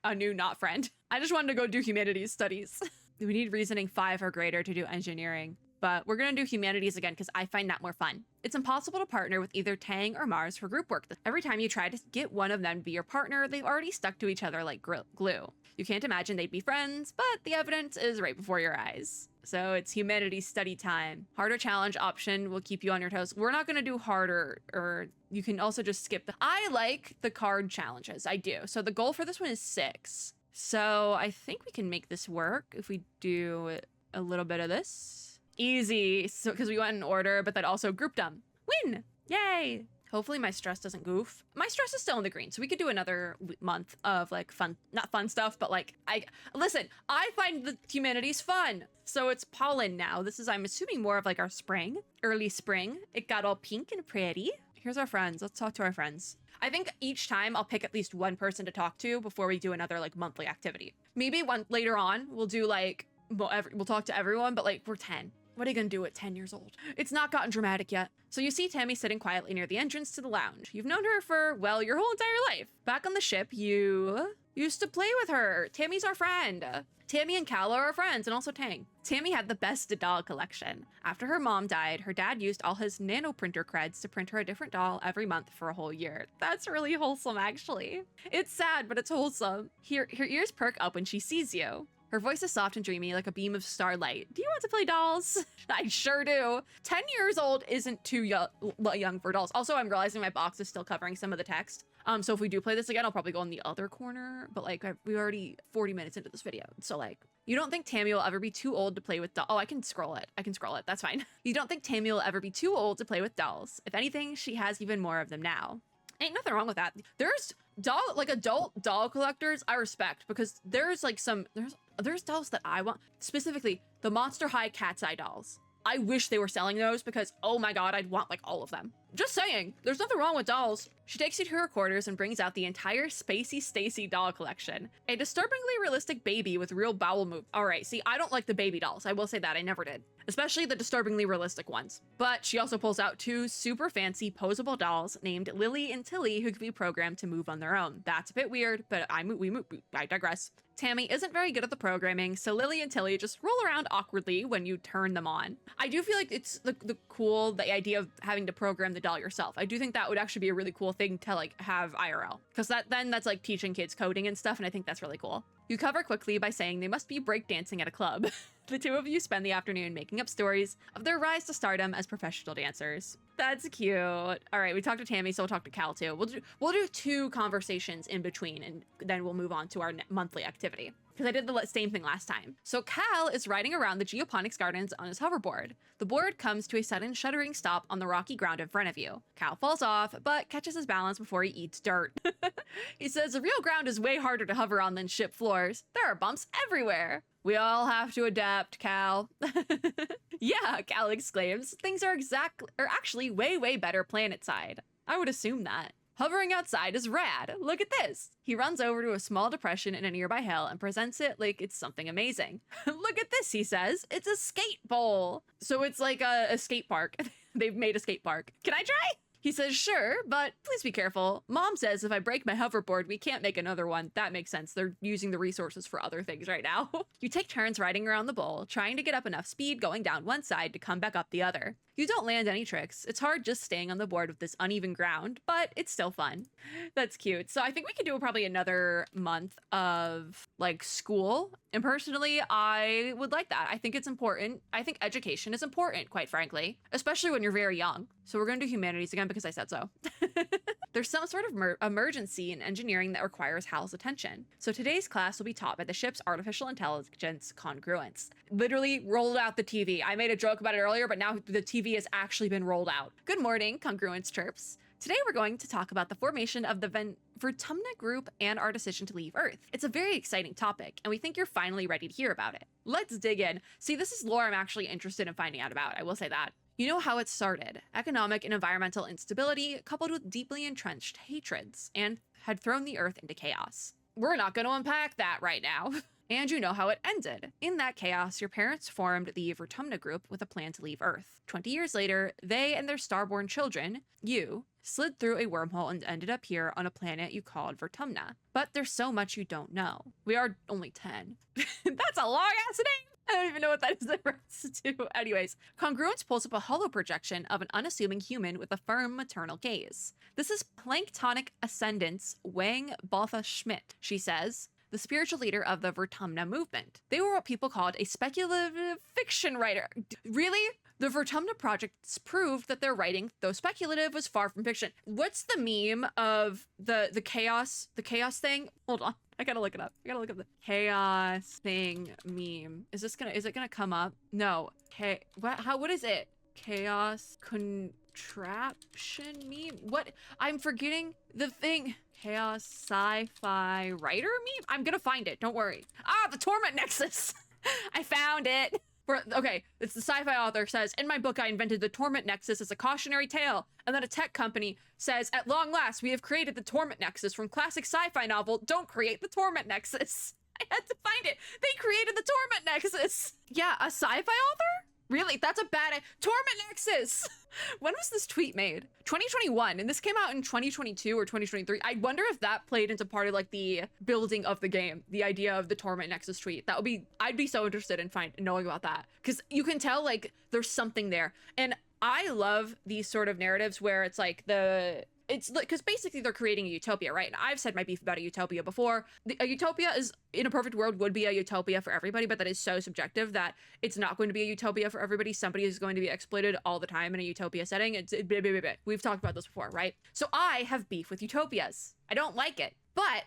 Speaker 1: a new not friend. I just wanted to go do humanities studies. We need reasoning 5 or greater to do engineering. But we're going to do humanities again because I find that more fun. It's impossible to partner with either Tang or Mars for group work. Every time you try to get one of them to be your partner, they've already stuck to each other like glue. You can't imagine they'd be friends, but the evidence is right before your eyes. So it's humanities study time. Harder challenge option will keep you on your toes. We're not going to do harder, or you can also just skip I like the card challenges. I do. So the goal for this one is 6. So I think we can make this work if we do a little bit of this. Easy, so because we went in order, but then also grouped them. Win! Yay! Hopefully my stress doesn't goof. My stress is still in the green, so we could do another month of like fun, not fun stuff, but like, listen, I find the humanities fun. So it's pollen now. This is, I'm assuming, more of like our spring, early spring. It got all pink and pretty. Here's our friends. Let's talk to our friends. I think each time I'll pick at least one person to talk to before we do another like monthly activity. Maybe one later on, we'll do like, we'll talk to everyone, but like we're 10. What are you gonna do at 10 years old? It's not gotten dramatic yet. So you see Tammy sitting quietly near the entrance to the lounge. You've known her for, well, your whole entire life. Back on the ship, you used to play with her. Tammy's our friend. Tammy and Cal are our friends, and also Tang. Tammy had the best doll collection. After her mom died, her dad used all his nano printer creds to print her a different doll every month for a whole year. That's really wholesome, actually. It's sad, but it's wholesome. Her ears perk up when she sees you. Her voice is soft and dreamy, like a beam of starlight. Do you want to play dolls? I sure do. 10 years old isn't too young for dolls. Also, I'm realizing my box is still covering some of the text. So if we do play this again, I'll probably go in the other corner. But like, we're already 40 minutes into this video. So like, you don't think Tammy will ever be too old to play with dolls? Oh, I can scroll it. That's fine. You don't think Tammy will ever be too old to play with dolls? If anything, she has even more of them now. Ain't nothing wrong with that. There's adult doll collectors I respect, because there's like there's dolls that I want, specifically the Monster High Cat's Eye dolls. I wish they were selling those, because oh my god, I'd want like all of them. Just saying, there's nothing wrong with dolls. She takes you to her quarters and brings out the entire Spacey Stacy doll collection. A disturbingly realistic baby with real bowel move. All right, see, I don't like the baby dolls. I will say that, I never did. Especially the disturbingly realistic ones. But she also pulls out 2 super fancy posable dolls named Lily and Tilly, who can be programmed to move on their own. That's a bit weird, but I digress. Tammy isn't very good at the programming, so Lily and Tilly just roll around awkwardly when you turn them on. I do feel like it's the idea of having to program the doll yourself. I do think that would actually be a really cool thing to like have IRL, because that's like teaching kids coding and stuff, and I think that's really cool. You cover quickly by saying they must be breakdancing at a club. The two of you spend the afternoon making up stories of their rise to stardom as professional dancers. That's cute. All right, we talked to Tammy, so we'll talk to Cal too. We'll do 2 conversations in between, and then we'll move on to our monthly activity, because I did the same thing last time. So Cal is riding around the geoponics gardens on his hoverboard. The board comes to a sudden shuddering stop on the rocky ground in front of you. Cal falls off, but catches his balance before he eats dirt. He says the real ground is way harder to hover on than ship floors. There are bumps everywhere. We all have to adapt, Cal. Yeah, Cal exclaims. Things are actually way better planet side. I would assume that. Hovering outside is rad. Look at this. He runs over to a small depression in a nearby hill and presents it like it's something amazing. Look at this, he says. It's a skate bowl. So it's like a skate park. They've made a skate park. Can I try? He says, sure, but please be careful. Mom says if I break my hoverboard, we can't make another one. That makes sense. They're using the resources for other things right now. You take turns riding around the bowl, trying to get up enough speed going down one side to come back up the other. You don't land any tricks. It's hard just staying on the board with this uneven ground, but it's still fun. That's cute. So I think we could do probably another month of like school. And personally, I would like that. I think it's important. I think education is important, quite frankly, especially when you're very young. So we're going to do humanities again because I said so. There's some sort of emergency in engineering that requires Hal's attention. So today's class will be taught by the ship's artificial intelligence congruence. Literally rolled out the TV. I made a joke about it earlier, but now the TV has actually been rolled out. Good morning, congruence chirps. Today we're going to talk about the formation of the Vertumna group and our decision to leave Earth. It's a very exciting topic, and we think you're finally ready to hear about it. Let's dig in. See, this is lore I'm actually interested in finding out about, I will say that. You know how it started. Economic and environmental instability coupled with deeply entrenched hatreds, and had thrown the Earth into chaos. We're not going to unpack that right now. And you know how it ended. In that chaos, your parents formed the Vertumna group with a plan to leave Earth. 20 years later, they and their starborn children, you, slid through a wormhole and ended up here on a planet you called Vertumna. But there's so much you don't know. We are only 10. That's a long-ass name! I don't even know what that is in reference to. Anyways, congruence pulls up a hollow projection of an unassuming human with a firm maternal gaze. This is Planktonic Ascendant's Wang Botha Schmidt, she says, the spiritual leader of the Vertumna movement. They were what people called a speculative fiction writer. Really? The Vertumna projects proved that their writing, though speculative, was far from fiction. What's the meme of the chaos thing? Hold on. I gotta look it up. I gotta look up the chaos thing meme. Is it gonna come up? No. What is it? Chaos Contraption meme? What? I'm forgetting the thing. Chaos sci-fi writer meme? I'm gonna find it, don't worry. Ah, the Torment Nexus! I found it! Okay, it's the sci-fi author says, in my book I invented the Torment Nexus as a cautionary tale. And then a tech company says, at long last, we have created the Torment Nexus from classic sci-fi novel, Don't Create the Torment Nexus. I had to find it. They created the Torment Nexus. Yeah, a sci-fi author? Really? That's a bad... Torment Nexus! When was this tweet made? 2021, and this came out in 2022 or 2023. I wonder if that played into part of like the building of the game, the idea of the Torment Nexus tweet. That would be... I'd be so interested in knowing about that. Because you can tell like there's something there. And I love these sort of narratives where it's like it's because basically they're creating a utopia, right? And I've said my beef about a utopia before. A utopia is, in a perfect world, would be a utopia for everybody, but that is so subjective that it's not going to be a utopia for everybody. Somebody is going to be exploited all the time in a utopia setting. We've talked about this before, right? So I have beef with utopias. I don't like it, but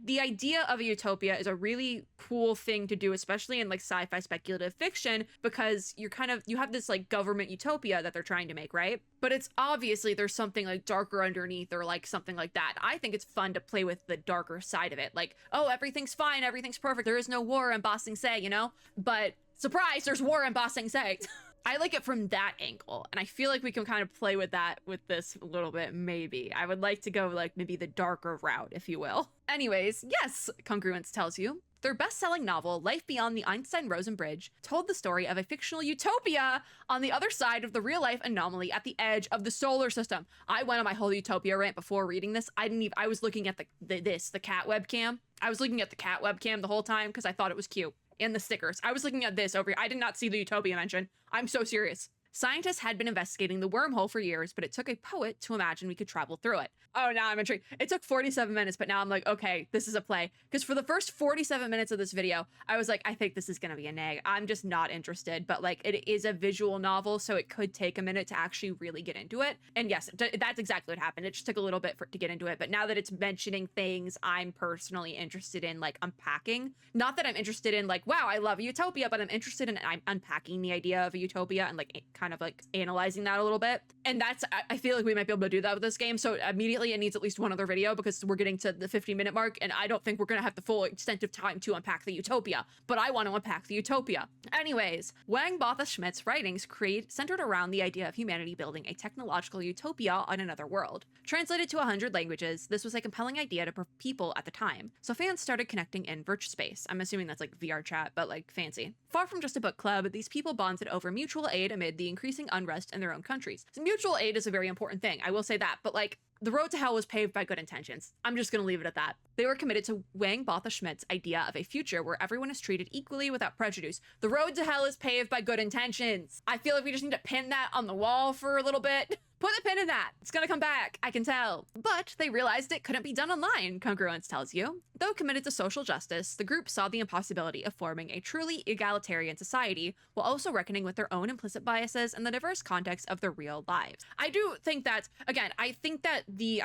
Speaker 1: the idea of a utopia is a really cool thing to do, especially in like sci-fi speculative fiction, because you have this like government utopia that they're trying to make, right? But it's obviously there's something like darker underneath or like something like that. I think it's fun to play with the darker side of it. Like, oh, everything's fine, everything's perfect. There is no war in Ba Sing Se, you know? But surprise, there's war in Ba Sing Se. I like it from that angle, and I feel like we can kind of play with that with this a little bit, maybe. I would like to go like maybe the darker route, if you will. Anyways, yes, Congruence tells you. Their best-selling novel, Life Beyond the Einstein-Rosen Bridge, told the story of a fictional utopia on the other side of the real-life anomaly at the edge of the solar system. I went on my whole utopia rant before reading this. I was looking at the cat webcam. I was looking at the cat webcam the whole time because I thought it was cute. And the stickers. I was looking at this over here. I did not see the utopia mention. I'm so serious. Scientists had been investigating the wormhole for years, but it took a poet to imagine we could travel through it. Oh, now I'm intrigued. It took 47 minutes, but now I'm like, okay, this is a play. Because for the first 47 minutes of this video, I was like, I think this is going to be a neg. I'm just not interested. But like, it is a visual novel, so it could take a minute to actually really get into it. And yes, that's exactly what happened. It just took a little bit to get into it. But now that it's mentioning things I'm personally interested in, like unpacking. Not that I'm interested in like, wow, I love a utopia, but I'm interested in unpacking the idea of a utopia and like kind of like analyzing that a little bit. And I feel like we might be able to do that with this game. So immediately it needs at least one other video because we're getting to the 50-minute mark and I don't think we're gonna have the full extent of time to unpack the utopia, but I want to unpack the utopia. Anyways, Wang Botha Schmidt's writings centered around the idea of humanity building a technological utopia on another world. Translated to 100 languages, this was a compelling idea to people at the time, so fans started connecting in virtual space. I'm assuming that's like VR chat, but like fancy. Far from just a book club, these people bonded over mutual aid amid the increasing unrest in their own countries. So mutual aid is a very important thing, I will say that, but like, the road to hell was paved by good intentions. I'm just gonna leave it at that. They were committed to Wang Botha Schmidt's idea of a future where everyone is treated equally without prejudice. The road to hell is paved by good intentions. I feel like we just need to pin that on the wall for a little bit. Put a pin in that. It's gonna come back, I can tell. But they realized it couldn't be done online, Congruence tells you. Though committed to social justice, the group saw the impossibility of forming a truly egalitarian society while also reckoning with their own implicit biases and the diverse context of their real lives. I do think that, again, I think that the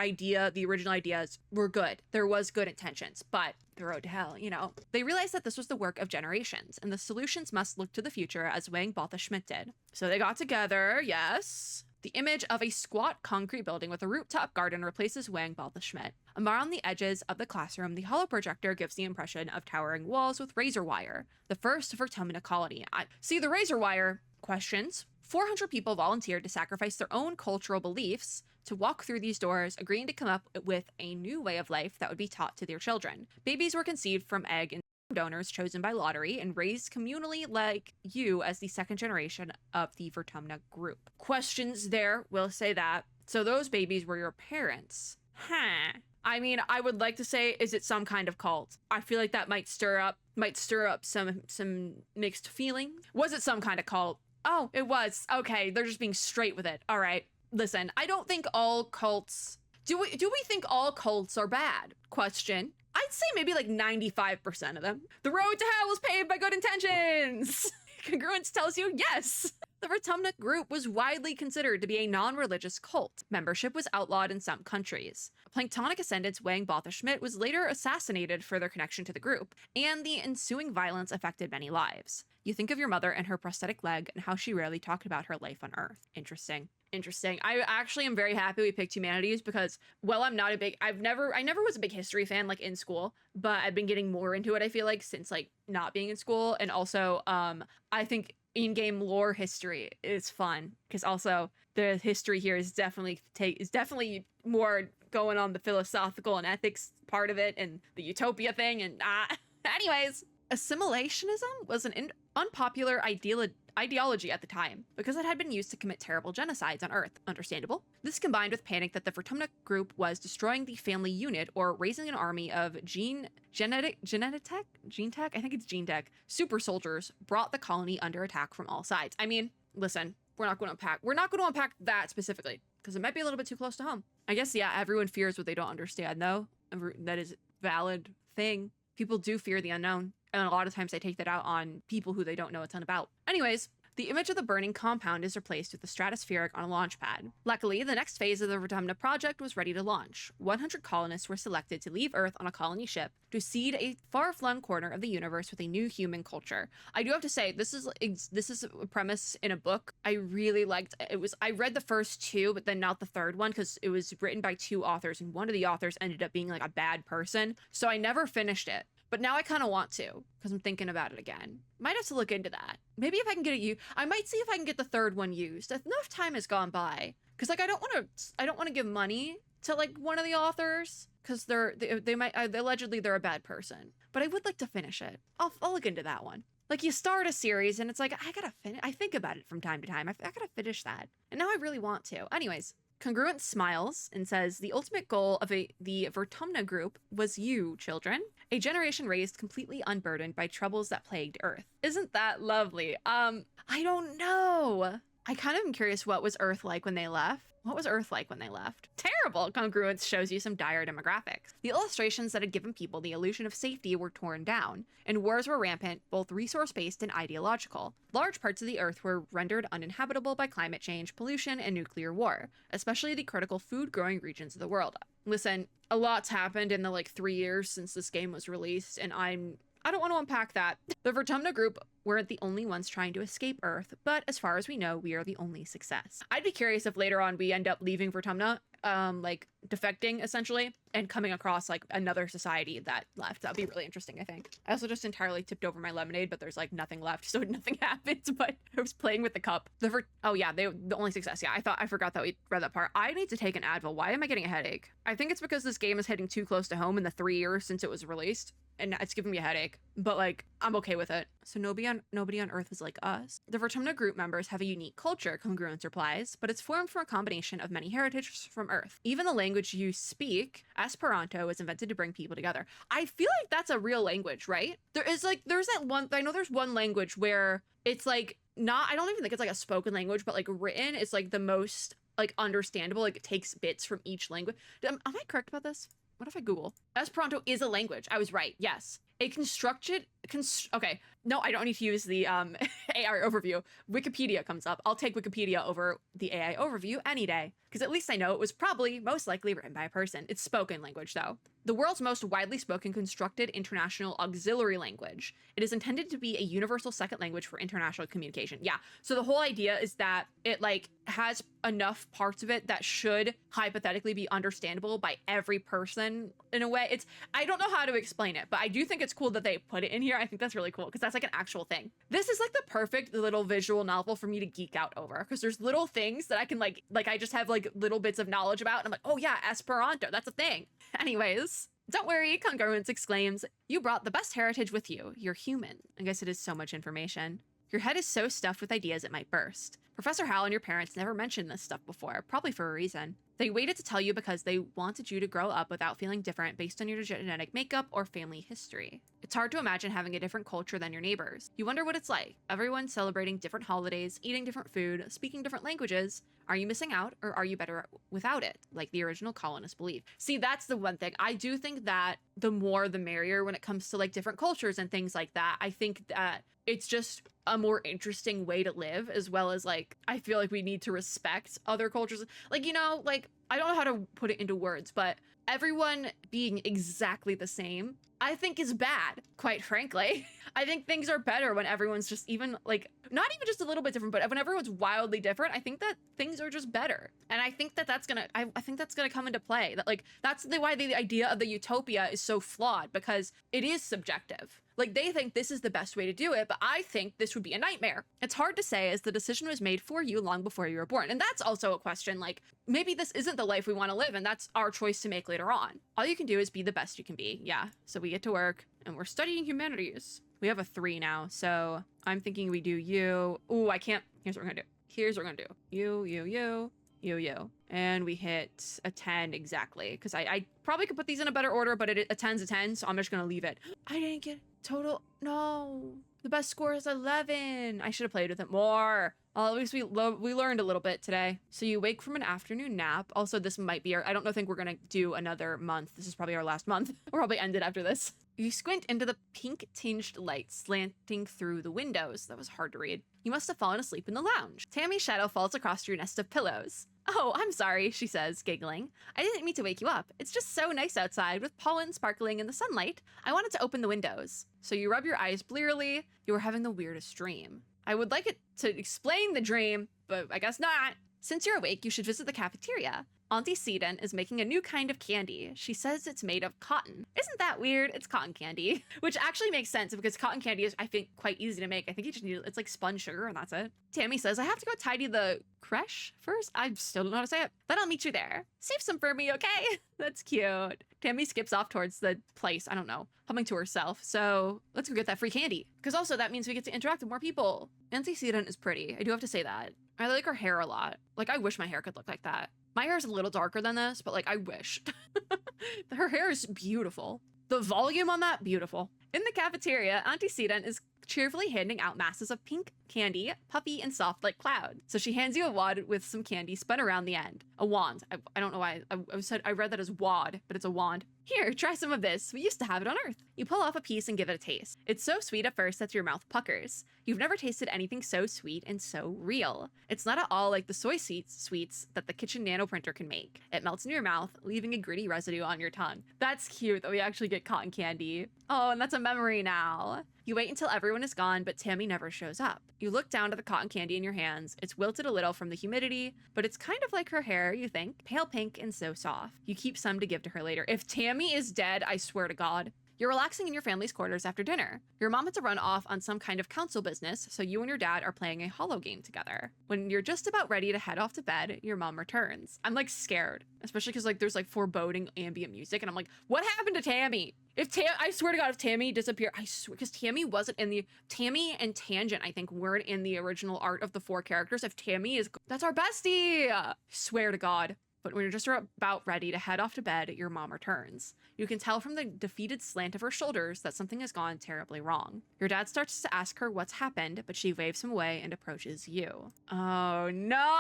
Speaker 1: original ideas were good. There was good intentions, but the road to hell, you know. They realized that this was the work of generations, and the solutions must look to the future as Wang Botha Schmidt did. So they got together, yes. The image of a squat concrete building with a rooftop garden replaces Wang Botha Schmidt. Around the edges of the classroom, the hollow projector gives the impression of towering walls with razor wire, the first Vertumina colony. See the razor wire questions. 400 people volunteered to sacrifice their own cultural beliefs to walk through these doors, agreeing to come up with a new way of life that would be taught to their children. Babies were conceived from egg and donors chosen by lottery and raised communally like you as the second generation of the Vertumna group. Questions there, will say that. So those babies were your parents. Huh. I mean, I would like to say, is it some kind of cult? I feel like that might stir up some mixed feelings. Was it some kind of cult? Oh, it was. Okay, they're just being straight with it. All right. Listen, I don't think all cults... Do we think all cults are bad? Question. I'd say maybe like 95% of them. The road to hell was paved by good intentions. Congruence tells you yes. The Vertumna group was widely considered to be a non-religious cult. Membership was outlawed in some countries. Planktonic ascendant Wang Botha-Schmidt was later assassinated for their connection to the group, and the ensuing violence affected many lives. You think of your mother and her prosthetic leg and how she rarely talked about her life on Earth. Interesting. I actually am very happy we picked humanities because, well, I never was a big history fan like in school, but I've been getting more into it, I feel like, since like not being in school. And also, I think in-game lore history is fun because also the history here is definitely more going on the philosophical and ethics part of it and the utopia thing. And anyways, assimilationism was an unpopular ideology at the time because it had been used to commit terrible genocides on Earth. Understandable. This combined with panic that the Vertumna group was destroying the family unit or raising an army of gene tech super soldiers brought the colony under attack from all sides. I mean, listen, we're not going to unpack that specifically because it might be a little bit too close to home. I guess, yeah, everyone fears what they don't understand, though. That is a valid thing. People do fear the unknown. And a lot of times they take that out on people who they don't know a ton about. Anyways, the image of the burning compound is replaced with the stratospheric on a launch pad. Luckily, the next phase of the Vertumna project was ready to launch. 100 colonists were selected to leave Earth on a colony ship to seed a far-flung corner of the universe with a new human culture. I do have to say, this is a premise in a book I really liked. I read the first two, but then not the third one because it was written by two authors, and one of the authors ended up being like a bad person. So I never finished it. But now I kind of want to, because I'm thinking about it again. Might have to look into that. Maybe if I can get it I might see if I can get the third one used. Enough time has gone by. Because like I don't want to give money to like one of the authors, because they might allegedly they're a bad person. But I would like to finish it. I'll look into that one. Like you start a series and it's like I gotta finish. I think about it from time to time. I gotta finish that, and now I really want to. Anyways. Congruent smiles and says, the ultimate goal of the Vertumna group was you, children. A generation raised completely unburdened by troubles that plagued Earth. Isn't that lovely? I don't know. I kind of am curious, what was Earth like when they left? What was Earth like when they left? Terrible! Congruence shows you some dire demographics. The illustrations that had given people the illusion of safety were torn down, and wars were rampant, both resource-based and ideological. Large parts of the Earth were rendered uninhabitable by climate change, pollution, and nuclear war, especially the critical food-growing regions of the world. Listen, a lot's happened in the 3 years since this game was released, and I don't want to unpack that. The Vertumna group weren't the only ones trying to escape Earth, but as far as we know, we are the only success. I'd be curious if later on we end up leaving Vertumna, defecting essentially, and coming across another society that left. That'd be really interesting, I think. I also just entirely tipped over my lemonade, but there's nothing left, so nothing happens, but I was playing with the cup. Oh yeah, the only success. Yeah, I forgot that we read that part. I need to take an Advil. Why am I getting a headache? I think it's because this game is hitting too close to home in the 3 years since it was released, and it's giving me a headache, but I'm okay with it. So nobody on Earth is like us. The Vertumna group members have a unique culture, Congruence replies, but it's formed from a combination of many heritages from Earth. Even the language you speak, Esperanto, was invented to bring people together. I feel like that's a real language, right? There's that one, I know there's one language where it's not, I don't even think it's a spoken language, but written, it's the most understandable, it takes bits from each language. Am I correct about this? What if I Google? Esperanto is a language. I was right. Yes. Okay. No, I don't need to use the AI overview. Wikipedia comes up. I'll take Wikipedia over the AI overview any day, because at least I know it was most likely written by a person. It's spoken language, though. The world's most widely spoken constructed international auxiliary language. It is intended to be a universal second language for international communication. Yeah. So the whole idea is that it has enough parts of it that should hypothetically be understandable by every person in a way. I don't know how to explain it, but I do think it's cool that they put it in here. I think that's really cool because that's an actual thing. This is the perfect little visual novel for me to geek out over, because there's little things that I can I just have little bits of knowledge about, and I'm oh yeah, Esperanto, that's a thing. Anyways, don't worry, Congruence exclaims, you brought the best heritage with you. You're human. I guess it is so much information. Your head is so stuffed with ideas it might burst. Professor Hal and your parents never mentioned this stuff before, probably for a reason. They waited to tell you because they wanted you to grow up without feeling different based on your genetic makeup or family history. It's hard to imagine having a different culture than your neighbors. You wonder what it's like. Everyone celebrating different holidays, eating different food, speaking different languages. Are you missing out, or are you better without it, like the original colonists believe? See, that's the one thing. I do think that the more the merrier when it comes to like different cultures and things like that. I think that it's just a more interesting way to live, as well as like, I feel like we need to respect other cultures. Like, you know, like, I don't know how to put it into words, but everyone being exactly the same, I think is bad, quite frankly. I think things are better when everyone's just even like, not even just a little bit different, but when everyone's wildly different, I think that things are just better. And I think that that's gonna, I think that's gonna come into play. That like, that's why the idea of the utopia is so flawed, because it is subjective. Like, they think this is the best way to do it, but I think this would be a nightmare. It's hard to say, as the decision was made for you long before you were born. And that's also a question, like, maybe this isn't the life we want to live, and that's our choice to make later on. All you can do is be the best you can be. Yeah, so we get to work, and we're studying humanities. We have a 3 now, so I'm thinking we do you. Ooh, I can't. Here's what we're gonna do. Here's what we're gonna do. You. And we hit a 10 exactly, because I probably could put these in a better order, but a 10's a 10, so I'm just gonna leave it. I didn't get total. No, the best score is 11. I should have played with it more. At least we learned a little bit today. So you wake from an afternoon nap. Also, this might be I don't think we're gonna do another month. This is probably our last month. We'll probably end it after this. You squint into the pink-tinged light slanting through the windows. That was hard to read. You must have fallen asleep in the lounge. Tammy's shadow falls across your nest of pillows. Oh, I'm sorry, she says, giggling. I didn't mean to wake you up. It's just so nice outside with pollen sparkling in the sunlight. I wanted to open the windows. So you rub your eyes blearily. You were having the weirdest dream. I would like it to explain the dream, but I guess not. Since you're awake, you should visit the cafeteria. Auntie Seaton is making a new kind of candy. She says it's made of cotton. Isn't that weird? It's cotton candy, which actually makes sense because cotton candy is, I think, quite easy to make. I think you just need, it's like spun sugar and that's it. Tammy says, I have to go tidy the creche first. I still don't know how to say it. Then I'll meet you there. Save some for me, okay? That's cute. Tammy skips off towards the place, I don't know, humming to herself. So let's go get that free candy. Because also that means we get to interact with more people. Auntie Seaton is pretty. I do have to say that. I like her hair a lot. Like, I wish my hair could look like that. My hair is a little darker than this, but like, I wish. Her hair is beautiful. The volume on that, beautiful. In the cafeteria, Auntie Seaton is cheerfully handing out masses of pink candy, puffy and soft like cloud. So she hands you a wad with some candy spun around the end. A wand. I don't know why. I read that as wad, but it's a wand. Here, try some of this. We used to have it on Earth. You pull off a piece and give it a taste. It's so sweet at first that your mouth puckers. You've never tasted anything so sweet and so real. It's not at all like the soy sweets that the kitchen nano printer can make. It melts in your mouth, leaving a gritty residue on your tongue. That's cute that we actually get cotton candy. Oh, and that's a memory now. You wait until everyone is gone, but Tammy never shows up. You look down at the cotton candy in your hands. It's wilted a little from the humidity, but it's kind of like her hair, you think. Pale pink and so soft. You keep some to give to her later. If Tammy is dead, I swear to God. You're relaxing in your family's quarters after dinner. Your mom had to run off on some kind of council business, so you and your dad are playing a holo game together. When you're just about ready to head off to bed, your mom returns. I'm like scared, especially because like there's like foreboding ambient music, and I'm like, what happened to Tammy? I swear to God, if Tammy disappeared, I swear, because Tammy wasn't in the, Tammy and Tangent, I think, weren't in the original art of the 4 characters. If Tammy is, that's our bestie! I swear to God. But when you're just about ready to head off to bed, your mom returns. You can tell from the defeated slant of her shoulders that something has gone terribly wrong. Your dad starts to ask her what's happened, but she waves him away and approaches you. Oh no!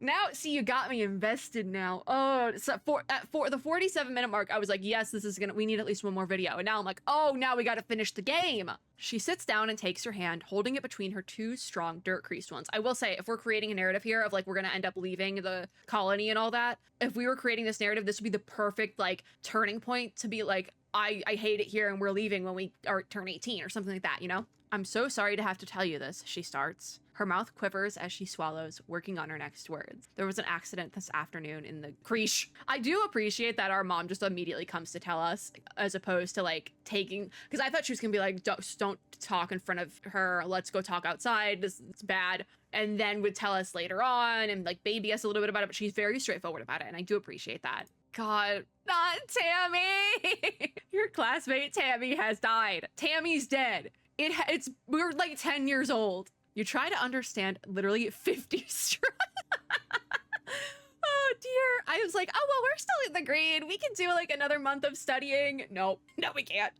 Speaker 1: Now, see, you got me invested now. Oh, so at the 47-minute mark, I was like, yes, this is we need at least one more video. And now I'm like, oh, now we gotta finish the game. She sits down and takes your hand, holding it between her 2 strong, dirt-creased ones. I will say, if we're creating a narrative here of like, we're gonna end up leaving the colony and all that, if we were creating this narrative, this would be the perfect like turning point to be like, I hate it here and we're leaving when we turn 18 or something like that, you know? I'm so sorry to have to tell you this, she starts. Her mouth quivers as she swallows, working on her next words. There was an accident this afternoon in the creche. I do appreciate that our mom just immediately comes to tell us, as opposed to like taking, because I thought she was gonna be like, don't talk in front of her, let's go talk outside, this is bad. And then would tell us later on and like baby us a little bit about it, but she's very straightforward about it, and I do appreciate that. God, not Tammy! Your classmate Tammy has died. Tammy's dead. We're like 10 years old. You try to understand literally 50 strong. Oh dear. I was like, oh, well, we're still in the green. We can do like another month of studying. No, we can't.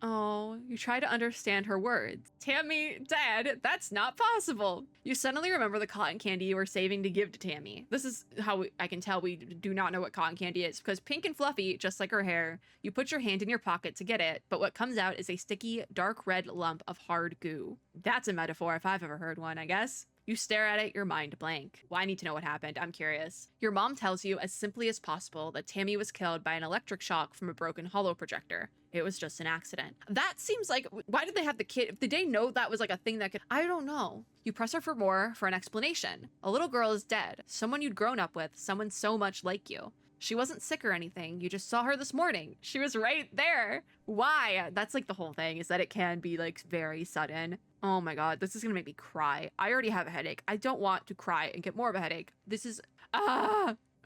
Speaker 1: Oh, you try to understand her words. Tammy, Dad, that's not possible. You suddenly remember the cotton candy you were saving to give to Tammy. This is how I can tell we do not know what cotton candy is, because pink and fluffy, just like her hair. You put your hand in your pocket to get it, but what comes out is a sticky, dark red lump of hard goo. That's a metaphor if I've ever heard one, I guess. You stare at it, your mind blank. Well, I need to know what happened. I'm curious. Your mom tells you as simply as possible that Tammy was killed by an electric shock from a broken holo projector. It was just an accident. That seems like, why did they have the kid? Did they know that was like a thing that could, I don't know. You press her for more, for an explanation. A little girl is dead. Someone you'd grown up with, someone so much like you. She wasn't sick or anything. You just saw her this morning. She was right there. Why? That's like the whole thing, is that it can be like very sudden. Oh my God, this is gonna make me cry. I already have a headache. I don't want to cry and get more of a headache. This is,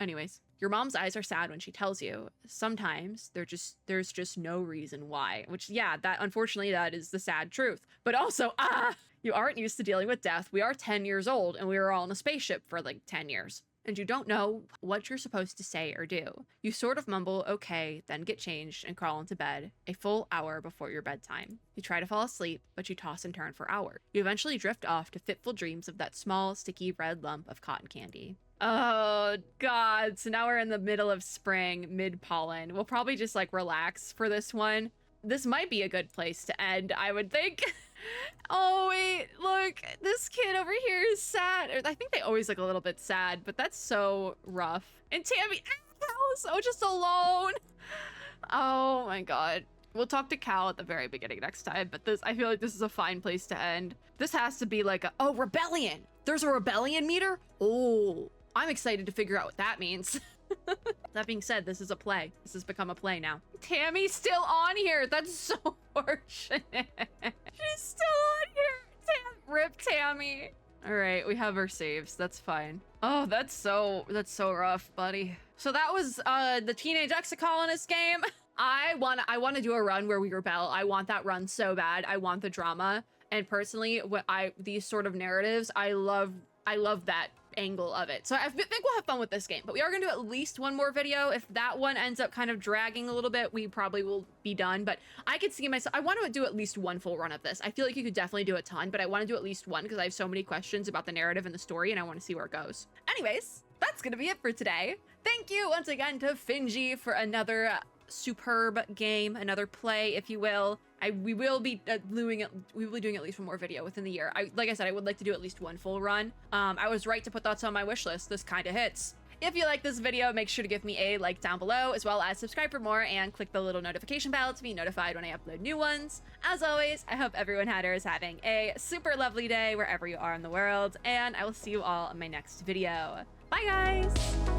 Speaker 1: Anyways, your mom's eyes are sad when she tells you. Sometimes there's just no reason why, which yeah, that unfortunately that is the sad truth. But also, you aren't used to dealing with death. We are 10 years old and we were all in a spaceship for like 10 years. And you don't know what you're supposed to say or do. You sort of mumble, okay, then get changed and crawl into bed a full hour before your bedtime. You try to fall asleep, but you toss and turn for hours. You eventually drift off to fitful dreams of that small, sticky red lump of cotton candy. Oh God, so now we're in the middle of spring, mid-pollen. We'll probably just like relax for this one. This might be a good place to end, I would think. Oh wait, look, this kid over here is sad. I think they always look a little bit sad, but that's so rough. And Tammy, so just alone. Oh my God. We'll talk to Cal at the very beginning next time, but I feel like this is a fine place to end. This has to be like a, rebellion. There's a rebellion meter? Oh, I'm excited to figure out what that means. That being said, this is a play. This has become a play now. Tammy's still on here. That's so fortunate. She's still on here. Rip Tammy. All right, we have our saves. That's fine. Oh, that's so rough, buddy. So that was the Teenage Exocolonist game. I want to do a run where we rebel. I want that run so bad. I want the drama. And personally, these sort of narratives, I love that angle of it. So I think we'll have fun with this game, but we are going to do at least one more video. If that one ends up kind of dragging a little bit, we probably will be done, but I could see myself, I want to do at least one full run of this. I feel like you could definitely do a ton, but I want to do at least one because I have so many questions about the narrative and the story and I want to see where it goes. Anyways, that's going to be it for today. Thank you once again to Finji for another superb game, another play, if you will. We will be doing at least one more video within the year. Like I said, I would like to do at least one full run. I was right to put thoughts on my wish list. This kind of hits. If you like this video, make sure to give me a like down below, as well as subscribe for more and click the little notification bell to be notified when I upload new ones. As always, I hope everyone is having a super lovely day wherever you are in the world, and I will see you all in my next video. Bye guys!